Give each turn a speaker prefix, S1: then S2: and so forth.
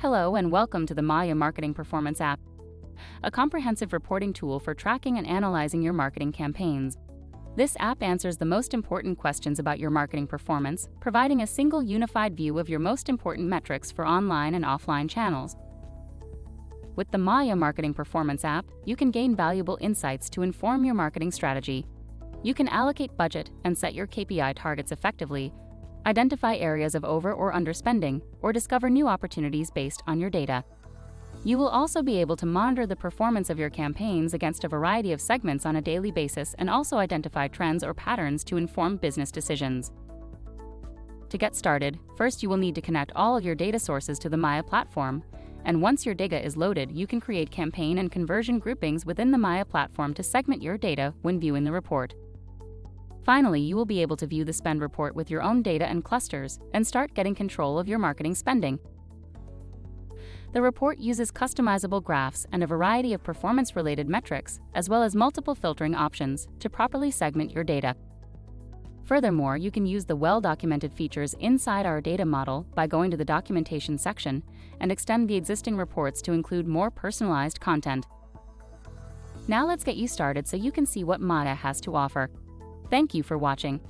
S1: Hello and welcome to the Maya Marketing Performance app, a comprehensive reporting tool for tracking and analyzing your marketing campaigns. This app answers the most important questions about your marketing performance, providing a single unified view of your most important metrics for online and offline channels. With the Maya Marketing Performance app, you can gain valuable insights to inform your marketing strategy. You can allocate budget and set your KPI targets effectively, identify areas of over or underspending, or discover new opportunities based on your data. You will also be able to monitor the performance of your campaigns against a variety of segments on a daily basis and also identify trends or patterns to inform business decisions. To get started, first you will need to connect all of your data sources to the Maya platform, and once your data is loaded, you can create campaign and conversion groupings within the Maya platform to segment your data when viewing the report. Finally, you will be able to view the spend report with your own data and clusters and start getting control of your marketing spending. The report uses customizable graphs and a variety of performance-related metrics, as well as multiple filtering options to properly segment your data. Furthermore, you can use the well-documented features inside our data model by going to the documentation section and extend the existing reports to include more personalized content. Now let's get you started so you can see what Maya has to offer. Thank you for watching.